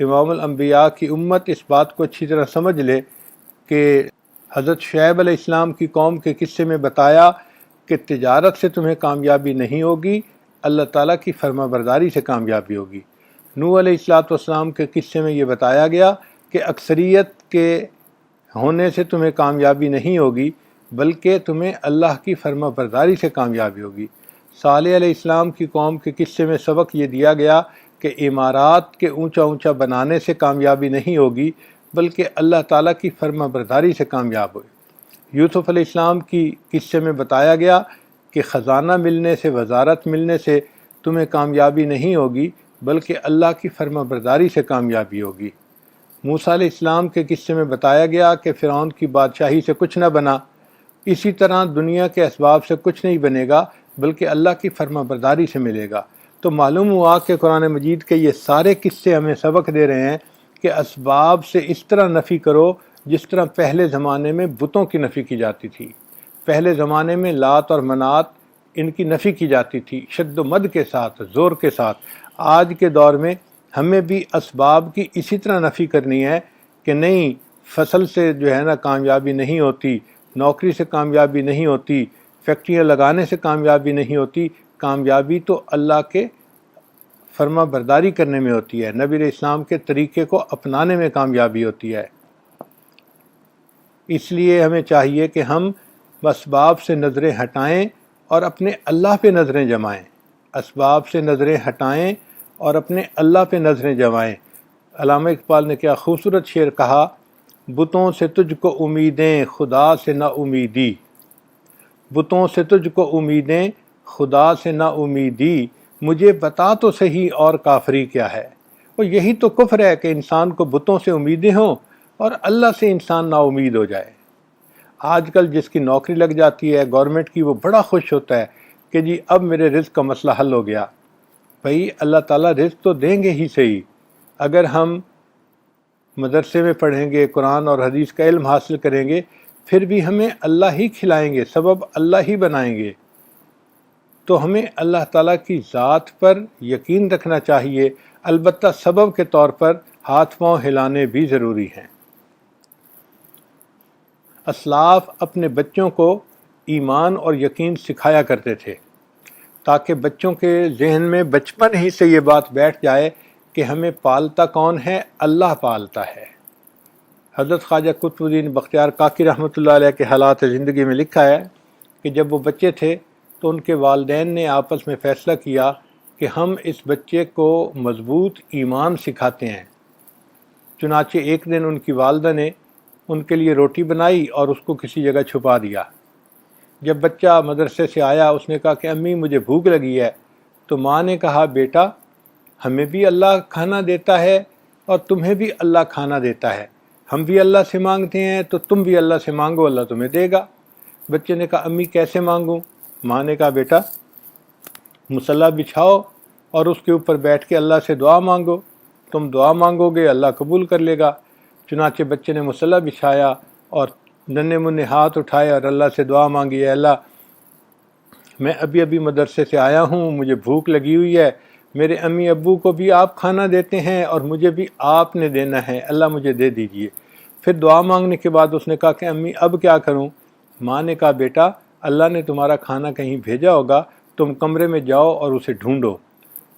امام الانبیاء کی امت اس بات کو اچھی طرح سمجھ لے کہ حضرت شعیب علیہ السلام کی قوم کے قصے میں بتایا کہ تجارت سے تمہیں کامیابی نہیں ہوگی، اللہ تعالیٰ کی فرما برداری سے کامیابی ہوگی۔ نوح علیہ السلام کے قصے میں یہ بتایا گیا کہ اکثریت کے ہونے سے تمہیں کامیابی نہیں ہوگی بلکہ تمہیں اللہ کی فرما برداری سے کامیابی ہوگی۔ صالح علیہ السلام کی قوم کے قصے میں سبق یہ دیا گیا کہ عمارات کے اونچا اونچا بنانے سے کامیابی نہیں ہوگی بلکہ اللہ تعالیٰ کی فرما برداری سے کامیاب ہوگی۔ یوسف علیہ السلام کی قصے میں بتایا گیا کہ خزانہ ملنے سے، وزارت ملنے سے تمہیں کامیابی نہیں ہوگی بلکہ اللہ کی فرما برداری سے کامیابی ہوگی۔ موسیٰ علیہ السلام کے قصے میں بتایا گیا کہ فرعون کی بادشاہی سے کچھ نہ بنا، اسی طرح دنیا کے اسباب سے کچھ نہیں بنے گا بلکہ اللہ کی فرما برداری سے ملے گا۔ تو معلوم ہوا کہ قرآن مجید کے یہ سارے قصے ہمیں سبق دے رہے ہیں کہ اسباب سے اس طرح نفی کرو جس طرح پہلے زمانے میں بتوں کی نفی کی جاتی تھی۔ پہلے زمانے میں لات اور منات ان کی نفی کی جاتی تھی شد و مد کے ساتھ، زور کے ساتھ۔ آج کے دور میں ہمیں بھی اسباب کی اسی طرح نفی کرنی ہے کہ نہیں، فصل سے جو ہے نا کامیابی نہیں ہوتی، نوکری سے کامیابی نہیں ہوتی، فیکٹریاں لگانے سے کامیابی نہیں ہوتی، کامیابی تو اللہ کے فرما برداری کرنے میں ہوتی ہے، نبی علیہ السلام کے طریقے کو اپنانے میں کامیابی ہوتی ہے۔ اس لیے ہمیں چاہیے کہ ہم اسباب سے نظریں ہٹائیں اور اپنے اللہ پہ نظریں جمائیں، اسباب سے نظریں ہٹائیں اور اپنے اللہ پہ نظریں جمائیں۔ علامہ اقبال نے کیا خوبصورت شعر کہا، بتوں سے تجھ کو امیدیں خدا سے نا امیدی، بتوں سے تجھ کو امیدیں خدا سے نا امیدی، مجھے بتا تو صحیح اور کافری کیا ہے۔ وہ یہی تو کفر ہے کہ انسان کو بتوں سے امیدیں ہوں اور اللہ سے انسان نا امید ہو جائے۔ آج کل جس کی نوکری لگ جاتی ہے گورنمنٹ کی، وہ بڑا خوش ہوتا ہے کہ جی اب میرے رزق کا مسئلہ حل ہو گیا۔ بھئی اللہ تعالیٰ رزق تو دیں گے ہی صحیح، اگر ہم مدرسے میں پڑھیں گے، قرآن اور حدیث کا علم حاصل کریں گے، پھر بھی ہمیں اللہ ہی کھلائیں گے، سبب اللہ ہی بنائیں گے۔ تو ہمیں اللہ تعالیٰ کی ذات پر یقین رکھنا چاہیے، البتہ سبب کے طور پر ہاتھ پاؤں ہلانے بھی ضروری ہیں۔ اسلاف اپنے بچوں کو ایمان اور یقین سکھایا کرتے تھے تاکہ بچوں کے ذہن میں بچپن ہی سے یہ بات بیٹھ جائے کہ ہمیں پالتا کون ہے؟ اللہ پالتا ہے۔ حضرت خواجہ قطب الدین بختیار کاکی رحمۃ اللہ علیہ کے حالات زندگی میں لکھا ہے کہ جب وہ بچے تھے تو ان کے والدین نے آپس میں فیصلہ کیا کہ ہم اس بچے کو مضبوط ایمان سکھاتے ہیں۔ چنانچہ ایک دن ان کی والدہ نے ان کے لیے روٹی بنائی اور اس کو کسی جگہ چھپا دیا۔ جب بچہ مدرسے سے آیا اس نے کہا کہ امی مجھے بھوک لگی ہے، تو ماں نے کہا بیٹا ہمیں بھی اللہ کھانا دیتا ہے اور تمہیں بھی اللہ کھانا دیتا ہے، ہم بھی اللہ سے مانگتے ہیں تو تم بھی اللہ سے مانگو، اللہ تمہیں دے گا۔ بچے نے کہا امی کیسے مانگوں؟ ماں نے کہا بیٹا مصلی بچھاؤ اور اس کے اوپر بیٹھ کے اللہ سے دعا مانگو، تم دعا مانگو گے اللہ قبول کر لے گا۔ چنانچہ بچے نے مصلی بچھایا اور ننھے منھے ہاتھ اٹھائے اور اللہ سے دعا مانگی، اے اللہ میں ابھی مدرسے سے آیا ہوں، مجھے بھوک لگی ہوئی ہے، میرے امی ابو کو بھی آپ کھانا دیتے ہیں اور مجھے بھی آپ نے دینا ہے، اللہ مجھے دے دیجئے۔ پھر دعا مانگنے کے بعد اس نے کہا کہ امی اب کیا کروں؟ ماں نے کہا بیٹا اللہ نے تمہارا کھانا کہیں بھیجا ہوگا، تم کمرے میں جاؤ اور اسے ڈھونڈو۔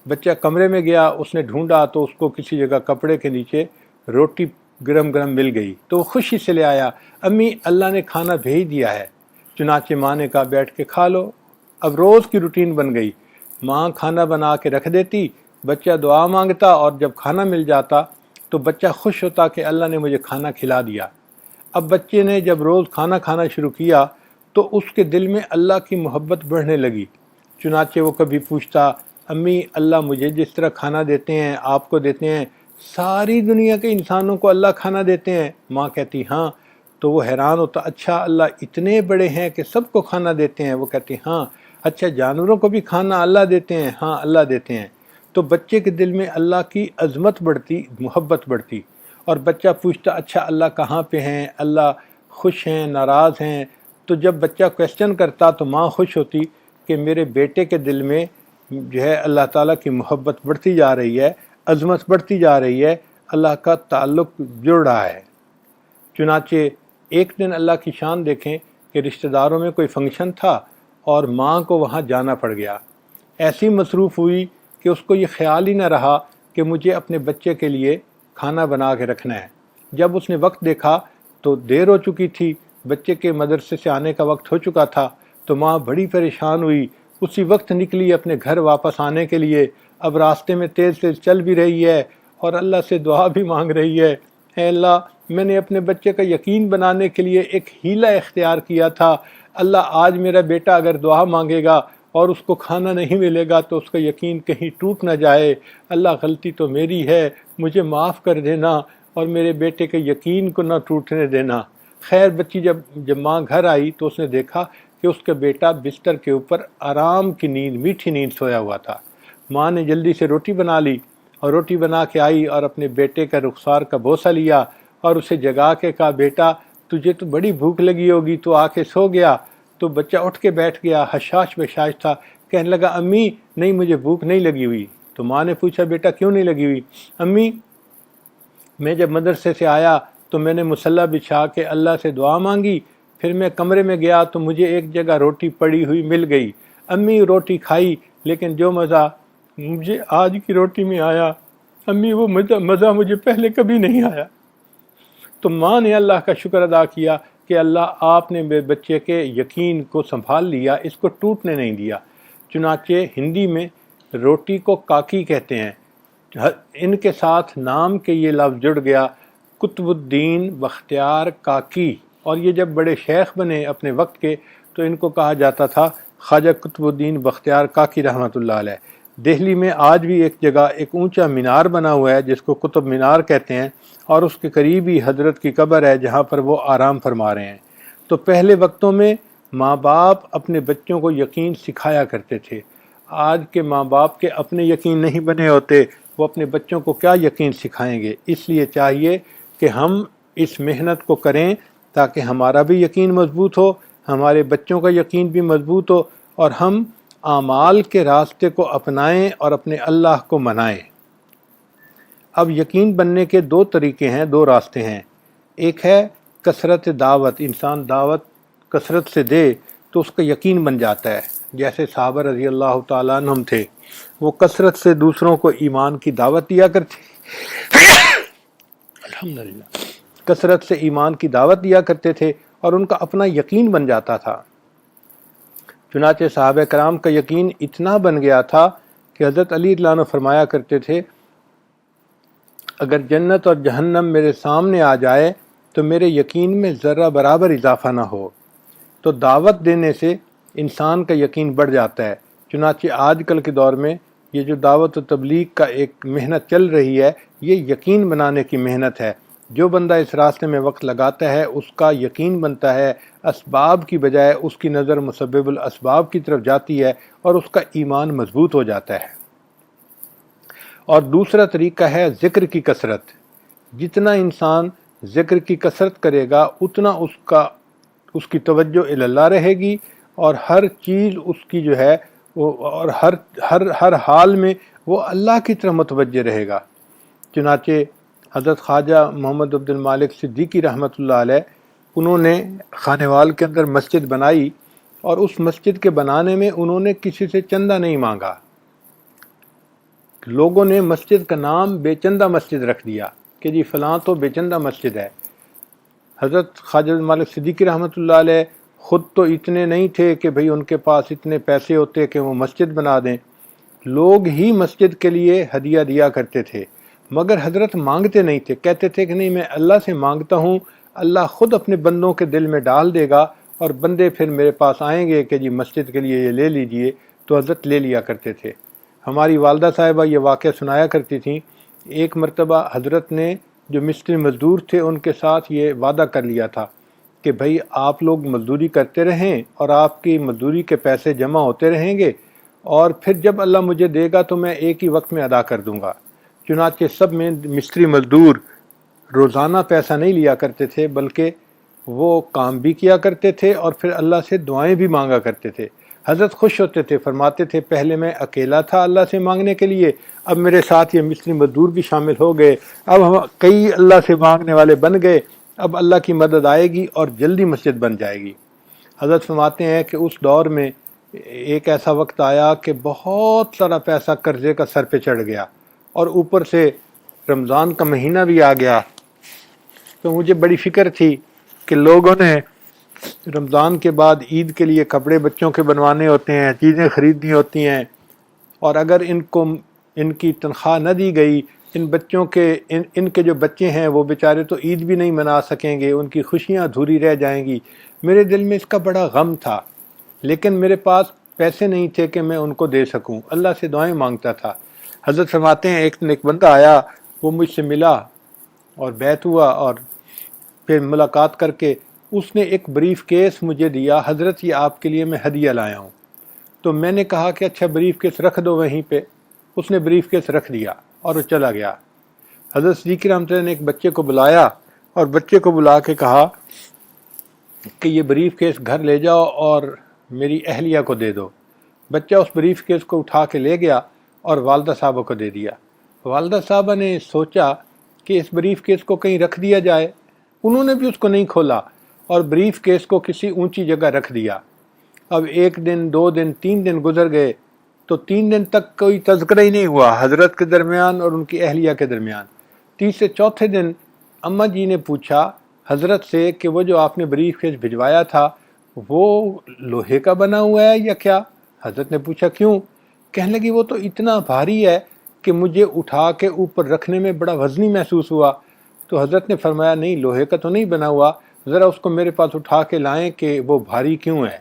بچہ کمرے میں گیا، اس نے ڈھونڈا تو اس کو کسی جگہ کپڑے کے نیچے روٹی گرم گرم مل گئی، تو وہ خوشی سے لے آیا، امی اللہ نے کھانا بھیج دیا ہے۔ چنانچہ ماں نے کہا بیٹھ کے کھا لو۔ اب روز کی روٹین بن گئی، ماں کھانا بنا کے رکھ دیتی، بچہ دعا مانگتا اور جب کھانا مل جاتا تو بچہ خوش ہوتا کہ اللہ نے مجھے کھانا کھلا دیا۔ اب بچے نے جب روز کھانا کھانا شروع کیا تو اس کے دل میں اللہ کی محبت بڑھنے لگی۔ چنانچہ وہ کبھی پوچھتا امی اللہ مجھے جس طرح کھانا دیتے ہیں آپ کو دیتے ہیں، ساری دنیا کے انسانوں کو اللہ کھانا دیتے ہیں؟ ماں کہتی ہاں۔ تو وہ حیران ہوتا، اچھا اللہ اتنے بڑے ہیں کہ سب کو کھانا دیتے ہیں؟ وہ کہتی ہاں۔ اچھا جانوروں کو بھی کھانا اللہ دیتے ہیں؟ ہاں اللہ دیتے ہیں۔ تو بچے کے دل میں اللہ کی عظمت بڑھتی، محبت بڑھتی، اور بچہ پوچھتا اچھا اللہ کہاں پہ ہیں، اللہ خوش ہیں ناراض ہیں؟ تو جب بچہ کویسچن کرتا تو ماں خوش ہوتی کہ میرے بیٹے کے دل میں جو ہے اللہ تعالیٰ کی محبت بڑھتی جا رہی ہے، عظمت بڑھتی جا رہی ہے، اللہ کا تعلق جڑ رہا ہے۔ چنانچہ ایک دن اللہ کی شان دیکھیں کہ رشتہ داروں میں کوئی فنکشن تھا اور ماں کو وہاں جانا پڑ گیا۔ ایسی مصروف ہوئی کہ اس کو یہ خیال ہی نہ رہا کہ مجھے اپنے بچے کے لیے کھانا بنا کے رکھنا ہے۔ جب اس نے وقت دیکھا تو دیر ہو چکی تھی، بچے کے مدرسے سے آنے کا وقت ہو چکا تھا، تو ماں بڑی پریشان ہوئی، اسی وقت نکلی اپنے گھر واپس آنے کے لیے۔ اب راستے میں تیز تیز چل بھی رہی ہے اور اللہ سے دعا بھی مانگ رہی ہے، اے اللہ میں نے اپنے بچے کا یقین بنانے کے لیے ایک حیلہ اختیار کیا تھا، اللہ آج میرا بیٹا اگر دعا مانگے گا اور اس کو کھانا نہیں ملے گا تو اس کا یقین کہیں ٹوٹ نہ جائے، اللہ غلطی تو میری ہے، مجھے معاف کر دینا اور میرے بیٹے کے یقین کو نہ ٹوٹنے دینا۔ خیر بچی جب ماں گھر آئی تو اس نے دیکھا کہ اس کا بیٹا بستر کے اوپر آرام کی نیند، میٹھی نیند سویا ہوا تھا۔ ماں نے جلدی سے روٹی بنا لی اور روٹی بنا کے آئی اور اپنے بیٹے کا رخسار کا بوسہ لیا اور اسے جگا کے کہا، بیٹا تجھے تو بڑی بھوک لگی ہوگی، تو آ کے سو گیا؟ تو بچہ اٹھ کے بیٹھ گیا، حشاش بشاش تھا، کہنے لگا امی نہیں مجھے بھوک نہیں لگی ہوئی۔ تو ماں نے پوچھا بیٹا کیوں نہیں لگی ہوئی؟ امی میں جب مدرسے سے آیا تو میں نے مصلی بچھا کے اللہ سے دعا مانگی، پھر میں کمرے میں گیا تو مجھے ایک جگہ روٹی پڑی ہوئی مل گئی، امی روٹی کھائی لیکن جو مزہ مجھے آج کی روٹی میں آیا امی وہ مزہ مجھے پہلے کبھی نہیں آیا۔ تو ماں نے اللہ کا شکر ادا کیا کہ اللہ آپ نے میرے بچے کے یقین کو سنبھال لیا، اس کو ٹوٹنے نہیں دیا۔ چنانچہ ہندی میں روٹی کو کاکی کہتے ہیں، ان کے ساتھ نام کے یہ لفظ جڑ گیا، قطب الدین بختیار کاکی، اور یہ جب بڑے شیخ بنے اپنے وقت کے تو ان کو کہا جاتا تھا خواجہ قطب الدین بختیار کاکی رحمۃ اللہ علیہ۔ دہلی میں آج بھی ایک جگہ ایک اونچا مینار بنا ہوا ہے جس کو قطب مینار کہتے ہیں، اور اس کے قریب ہی حضرت کی قبر ہے جہاں پر وہ آرام فرما رہے ہیں۔ تو پہلے وقتوں میں ماں باپ اپنے بچوں کو یقین سکھایا کرتے تھے۔ آج کے ماں باپ کے اپنے یقین نہیں بنے ہوتے، وہ اپنے بچوں کو کیا یقین سکھائیں گے؟ اس لیے چاہیے کہ ہم اس محنت کو کریں تاکہ ہمارا بھی یقین مضبوط ہو، ہمارے بچوں کا یقین بھی مضبوط ہو، اور ہم اعمال کے راستے کو اپنائیں اور اپنے اللہ کو منائیں۔ اب یقین بننے کے دو طریقے ہیں، دو راستے ہیں۔ ایک ہے کثرت دعوت، انسان دعوت کثرت سے دے تو اس کا یقین بن جاتا ہے، جیسے صحابہ رضی اللہ تعالیٰ عنہم تھے، وہ کثرت سے دوسروں کو ایمان کی دعوت دیا کرتے الحمدللہ کثرت سے ایمان کی دعوت دیا کرتے تھے اور ان کا اپنا یقین بن جاتا تھا۔ چنانچہ صحابہ کرام کا یقین اتنا بن گیا تھا کہ حضرت علی رضی اللہ عنہ فرمایا کرتے تھے، اگر جنت اور جہنم میرے سامنے آ جائے تو میرے یقین میں ذرہ برابر اضافہ نہ ہو۔ تو دعوت دینے سے انسان کا یقین بڑھ جاتا ہے۔ چنانچہ آج کل کے دور میں یہ جو دعوت و تبلیغ کا ایک محنت چل رہی ہے، یہ یقین بنانے کی محنت ہے۔ جو بندہ اس راستے میں وقت لگاتا ہے اس کا یقین بنتا ہے، اسباب کی بجائے اس کی نظر مسبب الاسباب کی طرف جاتی ہے اور اس کا ایمان مضبوط ہو جاتا ہے۔ اور دوسرا طریقہ ہے ذکر کی کثرت۔ جتنا انسان ذکر کی کثرت کرے گا اتنا اس کی توجہ اللہ رہے گی، اور ہر چیز اس کی جو ہے اور ہر حال میں وہ اللہ کی طرف متوجہ رہے گا۔ چنانچہ حضرت خواجہ محمد عبد المالک صدیقی رحمۃ اللہ علیہ، انہوں نے خانیوال کے اندر مسجد بنائی، اور اس مسجد کے بنانے میں انہوں نے کسی سے چندہ نہیں مانگا۔ لوگوں نے مسجد کا نام بے چندہ مسجد رکھ دیا کہ جی فلاں تو بے چندہ مسجد ہے۔ حضرت خواجہ مالک صدیقی رحمۃ اللہ علیہ خود تو اتنے نہیں تھے کہ بھئی ان کے پاس اتنے پیسے ہوتے کہ وہ مسجد بنا دیں، لوگ ہی مسجد کے لیے ہدیہ دیا کرتے تھے، مگر حضرت مانگتے نہیں تھے، کہتے تھے کہ نہیں میں اللہ سے مانگتا ہوں، اللہ خود اپنے بندوں کے دل میں ڈال دے گا اور بندے پھر میرے پاس آئیں گے کہ جی مسجد کے لیے یہ لے لیجئے، تو حضرت لے لیا کرتے تھے۔ ہماری والدہ صاحبہ یہ واقعہ سنایا کرتی تھیں، ایک مرتبہ حضرت نے جو مستری مزدور تھے ان کے ساتھ یہ وعدہ کر لیا تھا کہ بھئی آپ لوگ مزدوری کرتے رہیں اور آپ کی مزدوری کے پیسے جمع ہوتے رہیں گے، اور پھر جب اللہ مجھے دے گا تو میں ایک ہی وقت میں ادا کر دوں گا۔ چنانچہ سب میں مستری مزدور روزانہ پیسہ نہیں لیا کرتے تھے، بلکہ وہ کام بھی کیا کرتے تھے اور پھر اللہ سے دعائیں بھی مانگا کرتے تھے۔ حضرت خوش ہوتے تھے، فرماتے تھے پہلے میں اکیلا تھا اللہ سے مانگنے کے لیے، اب میرے ساتھ یہ مصری مزدور بھی شامل ہو گئے، اب ہم کئی اللہ سے مانگنے والے بن گئے، اب اللہ کی مدد آئے گی اور جلدی مسجد بن جائے گی۔ حضرت فرماتے ہیں کہ اس دور میں ایک ایسا وقت آیا کہ بہت سارا پیسہ قرضے کا سر پہ چڑھ گیا، اور اوپر سے رمضان کا مہینہ بھی آ گیا، تو مجھے بڑی فکر تھی کہ لوگوں نے رمضان کے بعد عید کے لیے کپڑے بچوں کے بنوانے ہوتے ہیں، چیزیں خریدنی ہوتی ہیں، اور اگر ان کی تنخواہ نہ دی گئی، ان بچوں کے ان کے جو بچے ہیں وہ بیچارے تو عید بھی نہیں منا سکیں گے، ان کی خوشیاں ادھوری رہ جائیں گی۔ میرے دل میں اس کا بڑا غم تھا، لیکن میرے پاس پیسے نہیں تھے کہ میں ان کو دے سکوں، اللہ سے دعائیں مانگتا تھا۔ حضرت فرماتے ہیں ایک بندہ آیا، وہ مجھ سے ملا اور بیعت ہوا، اور پھر ملاقات کر کے اس نے ایک بریف کیس مجھے دیا، حضرت یہ آپ کے لیے میں ہدیہ لایا ہوں۔ تو میں نے کہا کہ اچھا بریف کیس رکھ دو وہیں پہ۔ اس نے بریف کیس رکھ دیا اور وہ چلا گیا۔ حضرت صدیق رحمۃ اللہ نے ایک بچے کو بلایا اور بچے کو بلا کے کہا کہ یہ بریف کیس گھر لے جاؤ اور میری اہلیہ کو دے دو۔ بچہ اس بریف کیس کو اٹھا کے لے گیا اور والدہ صاحبہ کو دے دیا۔ والدہ صاحبہ نے سوچا کہ اس بریف کیس کو کہیں رکھ دیا جائے، انہوں نے بھی اس کو نہیں کھولا اور بریف کیس کو کسی اونچی جگہ رکھ دیا۔ اب 1 دن 2 دن 3 دن گزر گئے تو 3 دن تک کوئی تذکرہ ہی نہیں ہوا حضرت کے درمیان اور ان کی اہلیہ کے درمیان۔ تیسرے چوتھے دن اماں جی نے پوچھا حضرت سے کہ وہ جو آپ نے بریف کیس بھجوایا تھا وہ لوہے کا بنا ہوا ہے یا کیا؟ حضرت نے پوچھا کیوں؟ کہنے لگی وہ تو اتنا بھاری ہے کہ مجھے اٹھا کے اوپر رکھنے میں بڑا وزنی محسوس ہوا۔ تو حضرت نے فرمایا نہیں، لوہے کا تو نہیں بنا ہوا، ذرا اس کو میرے پاس اٹھا کے لائیں کہ وہ بھاری کیوں ہے۔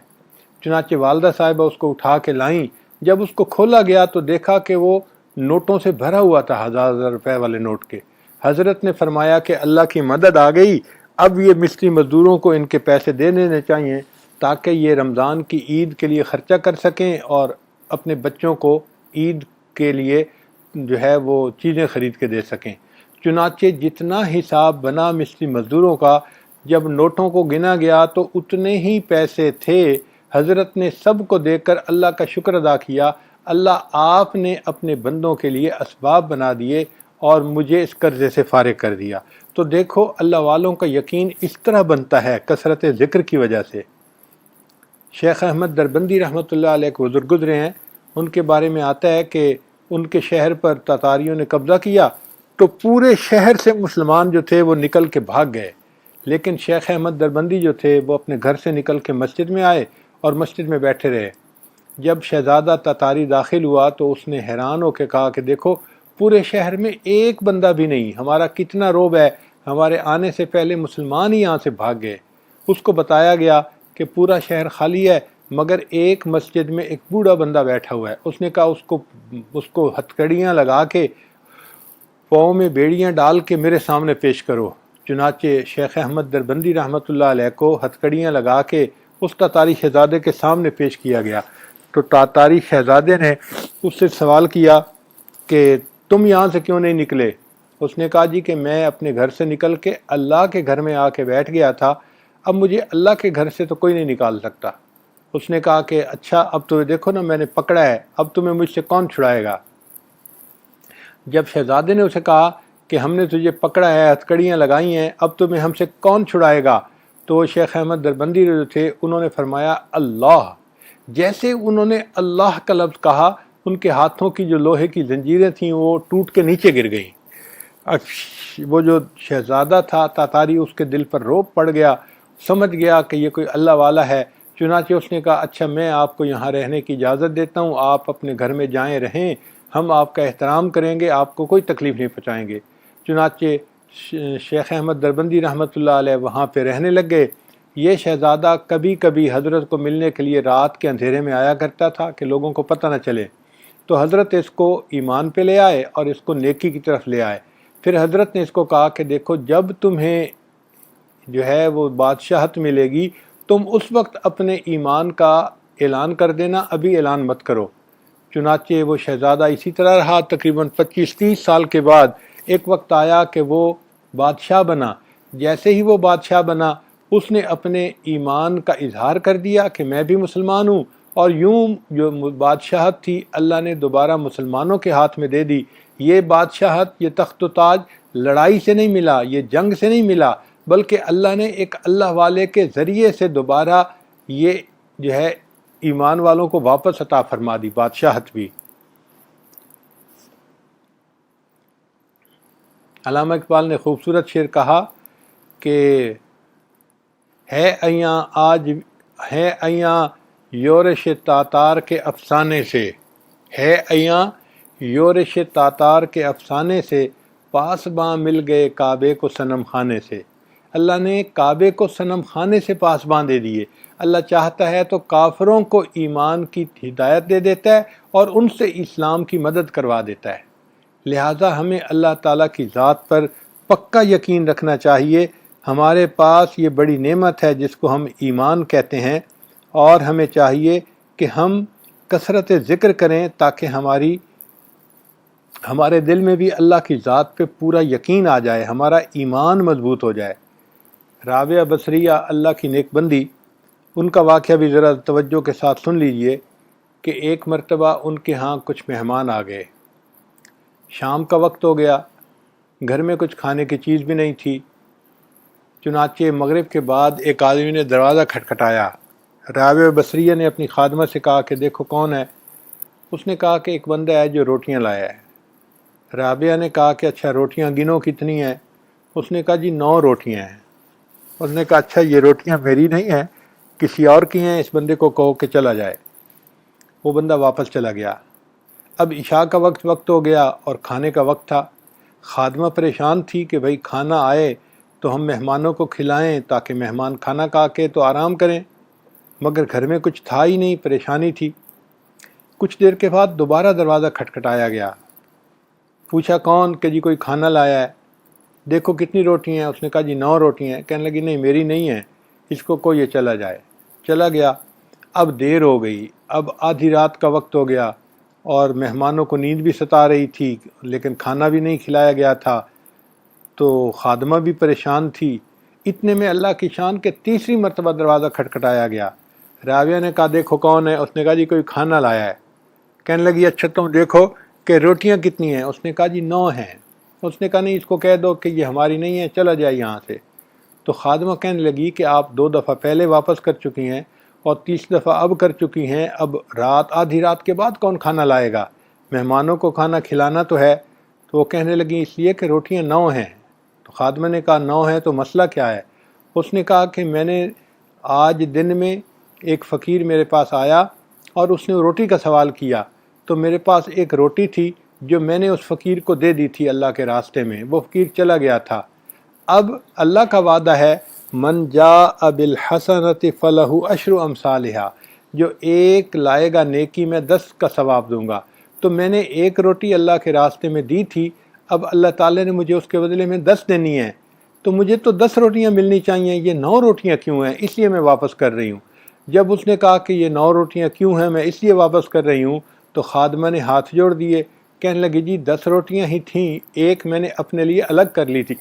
چنانچہ والدہ صاحبہ اس کو اٹھا کے لائیں، جب اس کو کھولا گیا تو دیکھا کہ وہ نوٹوں سے بھرا ہوا تھا، 1000 روپے والے نوٹ کے۔ حضرت نے فرمایا کہ اللہ کی مدد آ گئی، اب یہ مصری مزدوروں کو ان کے پیسے دے دینے چاہیے تاکہ یہ رمضان کی عید کے لیے خرچہ کر سکیں اور اپنے بچوں کو عید کے لیے جو ہے وہ چیزیں خرید کے دے سکیں۔ چنانچہ جتنا حساب بنا مصری مزدوروں کا، جب نوٹوں کو گنا گیا تو اتنے ہی پیسے تھے۔ حضرت نے سب کو دیکھ کر اللہ کا شکر ادا کیا، اللہ آپ نے اپنے بندوں کے لیے اسباب بنا دیے اور مجھے اس قرضے سے فارغ کر دیا۔ تو دیکھو اللہ والوں کا یقین اس طرح بنتا ہے کثرت ذکر کی وجہ سے۔ شیخ احمد دربندی رحمۃ اللہ علیہ کو بزرگ گزرے ہیں، ان کے بارے میں آتا ہے کہ ان کے شہر پر تاتاریوں نے قبضہ کیا تو پورے شہر سے مسلمان جو تھے وہ نکل کے بھاگ گئے، لیکن شیخ احمد دربندی جو تھے وہ اپنے گھر سے نکل کے مسجد میں آئے اور مسجد میں بیٹھے رہے۔ جب شہزادہ تاتاری داخل ہوا تو اس نے حیران ہو کے کہا کہ دیکھو پورے شہر میں ایک بندہ بھی نہیں، ہمارا کتنا روب ہے، ہمارے آنے سے پہلے مسلمان ہی یہاں سے بھاگ گئے۔ اس کو بتایا گیا کہ پورا شہر خالی ہے مگر ایک مسجد میں ایک بوڑھا بندہ بیٹھا ہوا ہے۔ اس نے کہا اس کو ہتھکڑیاں لگا کے پاؤں میں بیڑیاں ڈال کے میرے سامنے پیش کرو۔ چنانچہ شیخ احمد دربندی رحمۃ اللہ علیہ کو ہتھکڑیاں لگا کے اس تاتاری شہزادے کے سامنے پیش کیا گیا۔ تو تاتاری شہزادے نے اس سے سوال کیا کہ تم یہاں سے کیوں نہیں نکلے؟ اس نے کہا جی کہ میں اپنے گھر سے نکل کے اللہ کے گھر میں آ کے بیٹھ گیا تھا، اب مجھے اللہ کے گھر سے تو کوئی نہیں نکال سکتا۔ اس نے کہا کہ اچھا اب تو دیکھو نا میں نے پکڑا ہے، اب تمہیں مجھ سے کون چھڑائے گا؟ جب شہزادے نے اسے کہا کہ ہم نے تجھے پکڑا ہے، ہتھکڑیاں لگائی ہیں، اب تمہیں ہم سے کون چھڑائے گا؟ تو شیخ احمد دربندی جو تھے انہوں نے فرمایا اللہ۔ جیسے انہوں نے اللہ کا لفظ کہا ان کے ہاتھوں کی جو لوہے کی زنجیریں تھیں وہ ٹوٹ کے نیچے گر گئیں۔ وہ جو شہزادہ تھا تاتاری، اس کے دل پر روب پڑ گیا، سمجھ گیا کہ یہ کوئی اللہ والا ہے۔ چنانچہ اس نے کہا اچھا میں آپ کو یہاں رہنے کی اجازت دیتا ہوں، آپ اپنے گھر میں جائیں رہیں، ہم آپ کا احترام کریں گے، آپ کو کوئی تکلیف نہیں پہنچائیں گے۔ چنانچہ شیخ احمد دربندی رحمۃ اللہ علیہ وہاں پہ رہنے لگ گئے۔ یہ شہزادہ کبھی کبھی حضرت کو ملنے کے لیے رات کے اندھیرے میں آیا کرتا تھا کہ لوگوں کو پتہ نہ چلے، تو حضرت اس کو ایمان پہ لے آئے اور اس کو نیکی کی طرف لے آئے۔ پھر حضرت نے اس کو کہا کہ دیکھو جب تمہیں جو ہے وہ بادشاہت ملے گی تم اس وقت اپنے ایمان کا اعلان کر دینا، ابھی اعلان مت کرو۔ چنانچہ وہ شہزادہ اسی طرح رہا، تقریباً 25-30 سال کے بعد ایک وقت آیا کہ وہ بادشاہ بنا۔ جیسے ہی وہ بادشاہ بنا اس نے اپنے ایمان کا اظہار کر دیا کہ میں بھی مسلمان ہوں، اور یوں جو بادشاہت تھی اللہ نے دوبارہ مسلمانوں کے ہاتھ میں دے دی۔ یہ بادشاہت، یہ تخت و تاج لڑائی سے نہیں ملا، یہ جنگ سے نہیں ملا، بلکہ اللہ نے ایک اللہ والے کے ذریعے سے دوبارہ یہ جو ہے ایمان والوں کو واپس عطا فرما دی بادشاہت بھی۔ علامہ اقبال نے خوبصورت شعر کہا کہ ہے ایاں یورش تاتار کے افسانے سے، ہے ایاں یورش تاتار کے افسانے سے، پاسباں مل گئے کعبے کو صنم خانے سے۔ اللہ نے کعبے کو صنم خانے سے پاسباں دے دیے۔ اللہ چاہتا ہے تو کافروں کو ایمان کی ہدایت دے دیتا ہے اور ان سے اسلام کی مدد کروا دیتا ہے۔ لہٰذا ہمیں اللہ تعالیٰ کی ذات پر پکا یقین رکھنا چاہیے۔ ہمارے پاس یہ بڑی نعمت ہے جس کو ہم ایمان کہتے ہیں، اور ہمیں چاہیے کہ ہم کثرت ذکر کریں تاکہ ہمارے دل میں بھی اللہ کی ذات پہ پورا یقین آ جائے، ہمارا ایمان مضبوط ہو جائے۔ رابعہ بصریہ اللہ کی نیک بندی، ان کا واقعہ بھی ذرا توجہ کے ساتھ سن لیجئے کہ ایک مرتبہ ان کے ہاں کچھ مہمان آ گئے۔ شام کا وقت ہو گیا، گھر میں کچھ کھانے کی چیز بھی نہیں تھی، چنانچہ مغرب کے بعد ایک آدمی نے دروازہ کھٹکھٹایا۔ رابعہ بصریہ نے اپنی خادمہ سے کہا کہ دیکھو کون ہے؟ اس نے کہا کہ ایک بندہ ہے جو روٹیاں لایا ہے۔ رابعہ نے کہا کہ اچھا روٹیاں گنو کتنی ہیں؟ اس نے کہا جی 9 روٹیاں ہیں۔ اس نے کہا اچھا یہ روٹیاں میری نہیں ہیں، کسی اور کی ہیں، اس بندے کو کہو کہ چلا جائے۔ وہ بندہ واپس چلا گیا۔ اب عشاء کا وقت ہو گیا اور کھانے کا وقت تھا۔ خادمہ پریشان تھی کہ بھئی کھانا آئے تو ہم مہمانوں کو کھلائیں تاکہ مہمان کھانا کھا کے تو آرام کریں، مگر گھر میں کچھ تھا ہی نہیں، پریشانی تھی۔ کچھ دیر کے بعد دوبارہ دروازہ کھٹکھٹایا گیا۔ پوچھا کون؟ کہ جی کوئی کھانا لایا ہے۔ دیکھو کتنی روٹی ہیں؟ اس نے کہا جی 9 روٹی ہیں۔ کہنے لگی نہیں میری نہیں ہیں، اس کو یہ چلا جائے۔ چلا گیا۔ اب دیر ہو گئی، اب آدھی رات کا وقت ہو گیا اور مہمانوں کو نیند بھی ستا رہی تھی لیکن کھانا بھی نہیں کھلایا گیا تھا، تو خادمہ بھی پریشان تھی۔ اتنے میں اللہ کی شان کے تیسری مرتبہ دروازہ کھٹکھٹایا گیا۔ رابعہ نے کہا دیکھو کون ہے؟ اس نے کہا جی کوئی کھانا لایا ہے۔ کہنے لگی اچھا تم دیکھو کہ روٹیاں کتنی ہیں؟ اس نے کہا جی 9 ہیں۔ اس نے کہا نہیں اس کو کہہ دو کہ یہ ہماری نہیں ہے، چلا جائے یہاں سے۔ تو خادمہ کہنے لگی کہ آپ 2 دفعہ پہلے واپس کر چکی ہیں اور 30 دفعہ اب کر چکی ہیں، اب آدھی رات کے بعد کون کھانا لائے گا؟ مہمانوں کو کھانا کھلانا تو ہے۔ تو وہ کہنے لگی اس لیے کہ روٹیاں 9 ہیں۔ تو خادمہ نے کہا 9 ہیں تو مسئلہ کیا ہے؟ اس نے کہا کہ میں نے آج دن میں ایک فقیر میرے پاس آیا اور اس نے روٹی کا سوال کیا، تو میرے پاس ایک روٹی تھی جو میں نے اس فقیر کو دے دی تھی اللہ کے راستے میں، وہ فقیر چلا گیا تھا۔ اب اللہ کا وعدہ ہے من جاء بالحسنۃ فلہ عشر امثالھا، جو ایک لائے گا نیکی میں 10 کا ثواب دوں گا۔ تو میں نے ایک روٹی اللہ کے راستے میں دی تھی، اب اللہ تعالیٰ نے مجھے اس کے بدلے میں 10 دینی ہیں، تو مجھے تو 10 روٹیاں ملنی چاہیے، یہ 9 روٹیاں کیوں ہیں؟ اس لیے میں واپس کر رہی ہوں۔ جب اس نے کہا کہ یہ 9 روٹیاں کیوں ہیں، میں اس لیے واپس کر رہی ہوں، تو خادمہ نے ہاتھ جوڑ دیے، کہنے لگی جی 10 روٹیاں ہی تھیں، ایک میں نے اپنے لیے الگ کر لی تھی،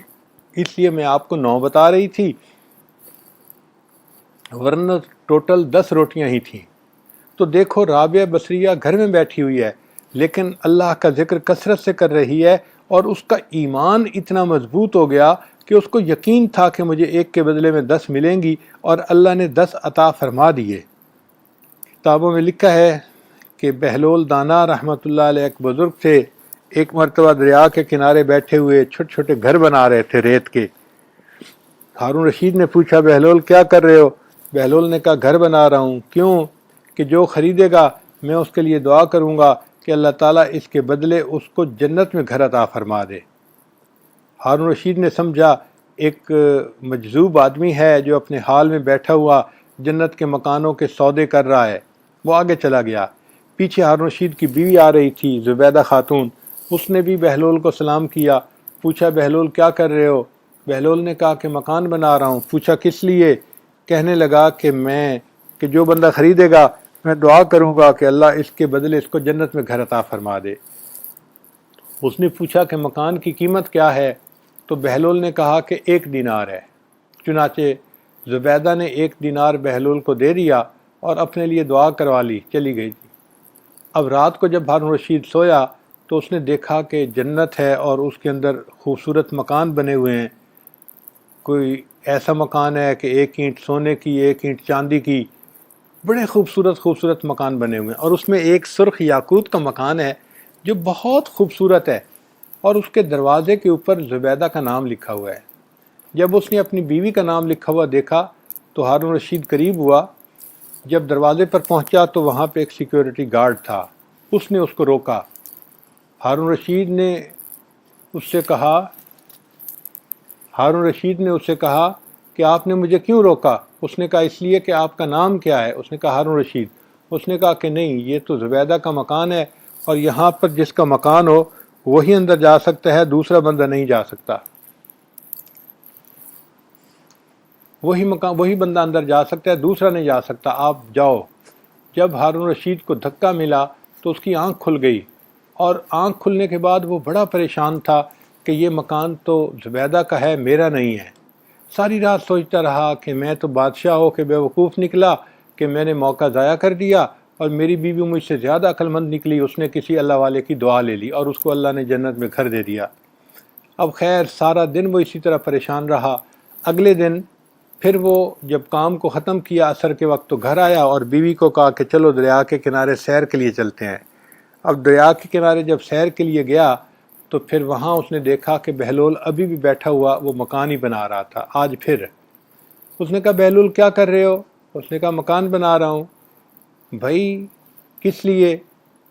اس لیے میں آپ کو 9 بتا رہی تھی، ورنہ ٹوٹل 10 روٹیاں ہی تھیں۔ تو دیکھو رابعہ بصریہ گھر میں بیٹھی ہوئی ہے لیکن اللہ کا ذکر کثرت سے کر رہی ہے، اور اس کا ایمان اتنا مضبوط ہو گیا کہ اس کو یقین تھا کہ مجھے ایک کے بدلے میں 10 ملیں گی، اور اللہ نے 10 عطا فرما دیے۔ کتابوں میں لکھا ہے کہ بہلول دانا رحمۃ اللہ علیہ ایک بزرگ تھے، ایک مرتبہ دریا کے کنارے بیٹھے ہوئے چھوٹے چھوٹے گھر بنا رہے تھے ریت کے۔ ہارون رشید نے پوچھا بہلول کیا کر رہے ہو؟ بہلول نے کہا گھر بنا رہا ہوں۔ کیوں؟ کہ جو خریدے گا میں اس کے لیے دعا کروں گا کہ اللہ تعالیٰ اس کے بدلے اس کو جنت میں گھر عطا فرما دے۔ ہارون رشید نے سمجھا ایک مجذوب آدمی ہے جو اپنے حال میں بیٹھا ہوا جنت کے مکانوں کے سودے کر رہا ہے۔ وہ آگے چلا گیا۔ پیچھے ہارون رشید کی بیوی آ رہی تھی، زبیدہ خاتون، اس نے بھی بہلول کو سلام کیا۔ پوچھا بہلول کیا کر رہے ہو؟ بہلول نے کہا کہ مکان بنا رہا ہوں۔ پوچھا کس لیے؟ کہنے لگا کہ جو بندہ خریدے گا میں دعا کروں گا کہ اللہ اس کے بدلے اس کو جنت میں گھر عطا فرما دے۔ اس نے پوچھا کہ مکان کی قیمت کیا ہے؟ تو بہلول نے کہا کہ 1 دینار ہے۔ چنانچہ زبیدہ نے 1 دینار بہلول کو دے دیا اور اپنے لیے دعا کروا لی، چلی گئی تھی۔ اب رات کو جب ہارون رشید سویا تو اس نے دیکھا کہ جنت ہے اور اس کے اندر خوبصورت مکان بنے ہوئے ہیں، کوئی ایسا مکان ہے کہ ایک اینٹ سونے کی، ایک اینٹ چاندی کی، بڑے خوبصورت خوبصورت مکان بنے ہوئے ہیں، اور اس میں ایک سرخ یاقوت کا مکان ہے جو بہت خوبصورت ہے، اور اس کے دروازے کے اوپر زبیدہ کا نام لکھا ہوا ہے۔ جب اس نے اپنی بیوی کا نام لکھا ہوا دیکھا تو ہارون رشید قریب ہوا، جب دروازے پر پہنچا تو وہاں پہ ایک سیکیورٹی گارڈ تھا، اس نے اس کو روکا۔ ہارون رشید نے اس سے کہا کہ آپ نے مجھے کیوں روکا؟ اس نے کہا اس لیے کہ آپ کا نام کیا ہے؟ اس نے کہا ہارون رشید۔ اس نے کہا کہ نہیں، یہ تو زبیدہ کا مکان ہے، اور یہاں پر جس کا مکان ہو وہی اندر جا سکتا ہے، دوسرا بندہ نہیں جا سکتا، وہی بندہ اندر جا سکتا ہے، دوسرا نہیں جا سکتا، آپ جاؤ۔ جب ہارون رشید کو دھکا ملا تو اس کی آنکھ کھل گئی، اور آنکھ کھلنے کے بعد وہ بڑا پریشان تھا کہ یہ مکان تو زبیدہ کا ہے، میرا نہیں ہے۔ ساری رات سوچتا رہا کہ میں تو بادشاہ ہو کے بیوقوف نکلا کہ میں نے موقع ضائع کر دیا، اور میری بیوی مجھ سے زیادہ عقل مند نکلی، اس نے کسی اللہ والے کی دعا لے لی اور اس کو اللہ نے جنت میں گھر دے دیا۔ اب خیر سارا دن وہ اسی طرح پریشان رہا۔ اگلے دن پھر وہ جب کام کو ختم کیا عصر کے وقت تو گھر آیا اور بیوی کو کہا کہ چلو دریا کے کنارے سیر کے لیے چلتے ہیں۔ اب دریا کے کنارے جب سیر کے لیے گیا تو پھر وہاں اس نے دیکھا کہ بہلول ابھی بھی بیٹھا ہوا وہ مکان ہی بنا رہا تھا۔ آج پھر اس نے کہا بہلول کیا کر رہے ہو؟ اس نے کہا مکان بنا رہا ہوں۔ بھائی کس لیے؟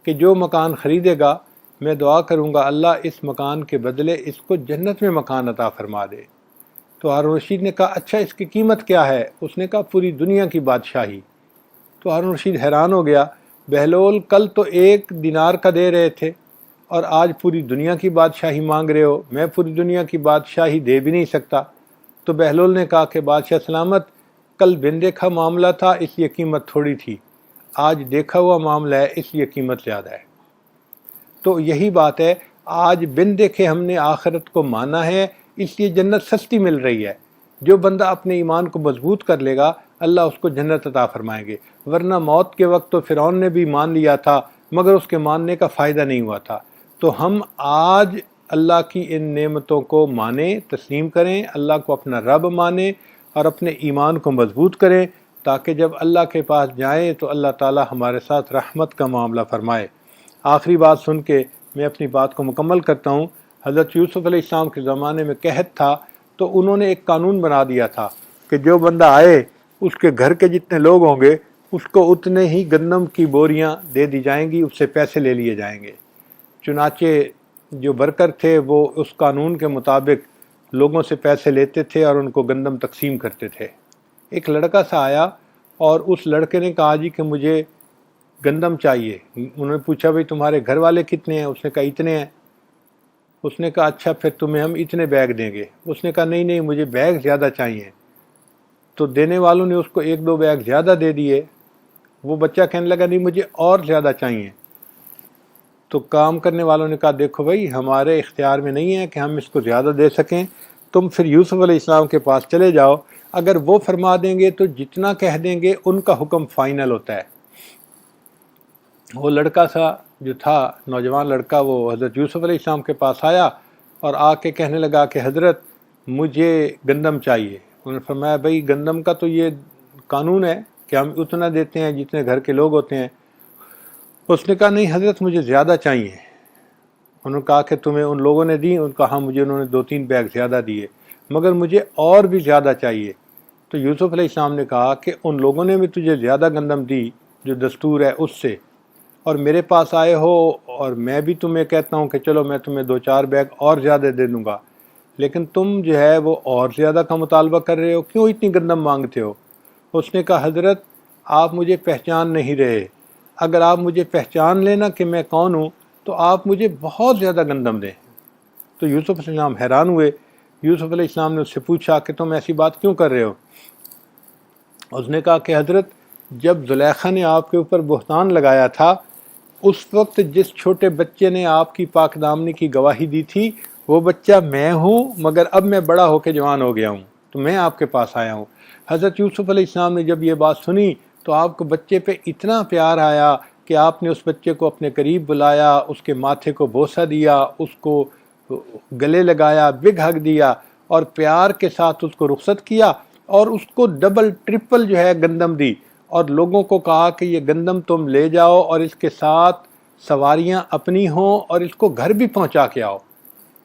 کہ جو مکان خریدے گا میں دعا کروں گا اللہ اس مکان کے بدلے اس کو جنت میں مکان عطا فرما دے۔ تو ہارون رشید نے کہا اچھا اس کی قیمت کیا ہے؟ اس نے کہا پوری دنیا کی بادشاہی۔ تو ہارون رشید حیران ہو گیا، بہلول کل تو 1 دینار کا دے رہے تھے اور آج پوری دنیا کی بادشاہی مانگ رہے ہو، میں پوری دنیا کی بادشاہی دے بھی نہیں سکتا۔ تو بہلول نے کہا کہ بادشاہ سلامت، کل بن دیکھا معاملہ تھا اس لیے قیمت تھوڑی تھی، آج دیکھا ہوا معاملہ ہے اس لیے قیمت زیادہ ہے۔ تو یہی بات ہے، آج بن دیکھے ہم نے آخرت کو مانا ہے اس لیے جنت سستی مل رہی ہے۔ جو بندہ اپنے ایمان کو مضبوط کر لے گا اللہ اس کو جنت عطا فرمائیں گے، ورنہ موت کے وقت تو فرعون نے بھی مان لیا تھا مگر اس کے ماننے کا فائدہ نہیں ہوا تھا۔ تو ہم آج اللہ کی ان نعمتوں کو مانیں، تسلیم کریں، اللہ کو اپنا رب مانیں اور اپنے ایمان کو مضبوط کریں، تاکہ جب اللہ کے پاس جائیں تو اللہ تعالی ہمارے ساتھ رحمت کا معاملہ فرمائے۔ آخری بات سن کے میں اپنی بات کو مکمل کرتا ہوں۔ حضرت یوسف علیہ السلام کے زمانے میں قحط تھا تو انہوں نے ایک قانون بنا دیا تھا کہ جو بندہ آئے اس کے گھر کے جتنے لوگ ہوں گے اس کو اتنے ہی گندم کی بوریاں دے دی جائیں گی، اس سے پیسے لے لیے جائیں گے۔ چنانچہ جو ورکر تھے وہ اس قانون کے مطابق لوگوں سے پیسے لیتے تھے اور ان کو گندم تقسیم کرتے تھے۔ ایک لڑکا سا آیا اور اس لڑکے نے کہا جی کہ مجھے گندم چاہیے۔ انہوں نے پوچھا بھئی تمہارے گھر والے کتنے ہیں؟ اس نے کہا اتنے ہیں۔ اس نے کہا اچھا پھر تمہیں ہم اتنے بیگ دیں گے۔ اس نے کہا نہیں مجھے بیگ زیادہ چاہیے۔ تو دینے والوں نے اس کو 1-2 بیگ زیادہ دے دیے۔ وہ بچہ کہنے لگا نہیں مجھے اور زیادہ چاہیے۔ تو کام کرنے والوں نے کہا دیکھو بھائی ہمارے اختیار میں نہیں ہے کہ ہم اس کو زیادہ دے سکیں، تم پھر یوسف علیہ السلام کے پاس چلے جاؤ، اگر وہ فرما دیں گے تو جتنا کہہ دیں گے ان کا حکم فائنل ہوتا ہے۔ وہ لڑکا سا جو تھا نوجوان لڑکا وہ حضرت یوسف علیہ السلام کے پاس آیا اور آ کے کہنے لگا کہ حضرت مجھے گندم چاہیے۔ انہوں نے فرمایا بھائی گندم کا تو یہ قانون ہے کہ ہم اتنا دیتے ہیں جتنے گھر کے لوگ ہوتے ہیں۔ اس نے کہا نہیں حضرت مجھے زیادہ چاہیے۔ انہوں نے کہا کہ تمہیں ان لوگوں نے دی؟ ان کہا ہاں مجھے انہوں نے 2-3 بیگ زیادہ دیے مگر مجھے اور بھی زیادہ چاہیے۔ تو یوسف علیہ السلام نے کہا کہ ان لوگوں نے بھی تجھے زیادہ گندم دی جو دستور ہے اس سے، اور میرے پاس آئے ہو اور میں بھی تمہیں کہتا ہوں کہ چلو میں تمہیں 2-4 بیگ اور زیادہ دے دوں گا، لیکن تم جو ہے وہ اور زیادہ کا مطالبہ کر رہے ہو، کیوں اتنی گندم مانگتے ہو؟ اس نے کہا حضرت آپ مجھے پہچان نہیں رہے، اگر آپ مجھے پہچان لینا کہ میں کون ہوں تو آپ مجھے بہت زیادہ گندم دیں۔ تو یوسف علیہ السلام حیران ہوئے۔ یوسف علیہ السلام نے اس سے پوچھا کہ تم ایسی بات کیوں کر رہے ہو؟ اس نے کہا کہ حضرت جب زلیخا نے آپ کے اوپر بہتان لگایا تھا اس وقت جس چھوٹے بچے نے آپ کی پاک دامنی کی گواہی دی تھی وہ بچہ میں ہوں، مگر اب میں بڑا ہو کے جوان ہو گیا ہوں تو میں آپ کے پاس آیا ہوں۔ حضرت یوسف علیہ السلام نے جب یہ بات سنی تو آپ کو بچے پہ اتنا پیار آیا کہ آپ نے اس بچے کو اپنے قریب بلایا، اس کے ماتھے کو بوسہ دیا، اس کو گلے لگایا، بگ ہگ دیا اور پیار کے ساتھ اس کو رخصت کیا، اور اس کو ڈبل ٹرپل جو ہے گندم دی، اور لوگوں کو کہا کہ یہ گندم تم لے جاؤ اور اس کے ساتھ سواریاں اپنی ہوں اور اس کو گھر بھی پہنچا کے آؤ۔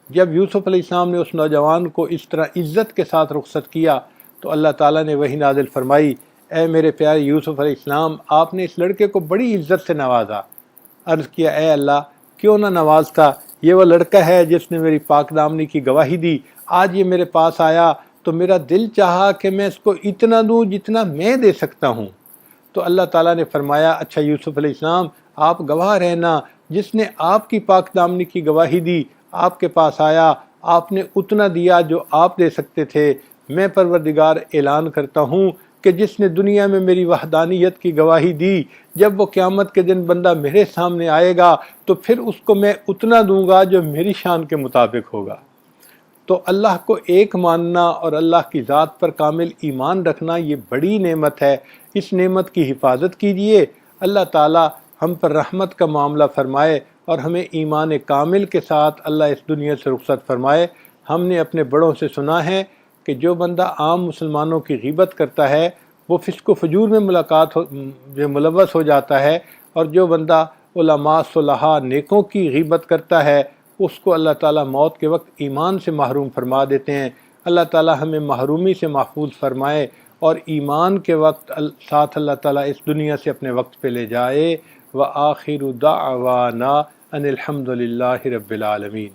جب یوسف علیہ السلام نے اس نوجوان کو اس طرح عزت کے ساتھ رخصت کیا تو اللہ تعالیٰ نے وحی نازل فرمائی، اے میرے پیارے یوسف علیہ السلام، آپ نے اس لڑکے کو بڑی عزت سے نوازا۔ عرض کیا، اے اللہ کیوں نہ نوازتا، یہ وہ لڑکا ہے جس نے میری پاک دامنی کی گواہی دی، آج یہ میرے پاس آیا تو میرا دل چاہا کہ میں اس کو اتنا دوں جتنا میں دے سکتا ہوں۔ تو اللہ تعالیٰ نے فرمایا، اچھا یوسف علیہ السلام آپ گواہ رہنا، جس نے آپ کی پاک دامنی کی گواہی دی آپ کے پاس آیا، آپ نے اتنا دیا جو آپ دے سکتے تھے۔ میں پروردگار اعلان کرتا ہوں کہ جس نے دنیا میں میری وحدانیت کی گواہی دی، جب وہ قیامت کے دن بندہ میرے سامنے آئے گا تو پھر اس کو میں اتنا دوں گا جو میری شان کے مطابق ہوگا۔ تو اللہ کو ایک ماننا اور اللہ کی ذات پر کامل ایمان رکھنا یہ بڑی نعمت ہے، اس نعمت کی حفاظت کیجئے۔ اللہ تعالی ہم پر رحمت کا معاملہ فرمائے اور ہمیں ایمان کامل کے ساتھ اللہ اس دنیا سے رخصت فرمائے۔ ہم نے اپنے بڑوں سے سنا ہے کہ جو بندہ عام مسلمانوں کی غیبت کرتا ہے وہ فسق و فجور میں ملوث ہو جاتا ہے، اور جو بندہ علماء صلحاء نیکوں کی غیبت کرتا ہے اس کو اللہ تعالیٰ موت کے وقت ایمان سے محروم فرما دیتے ہیں۔ اللہ تعالیٰ ہمیں محرومی سے محفوظ فرمائے اور ایمان کے وقت ساتھ اللہ تعالیٰ اس دنیا سے اپنے وقت پہ لے جائے۔ وآخر دعوانا ان الحمد للہ رب العالمین۔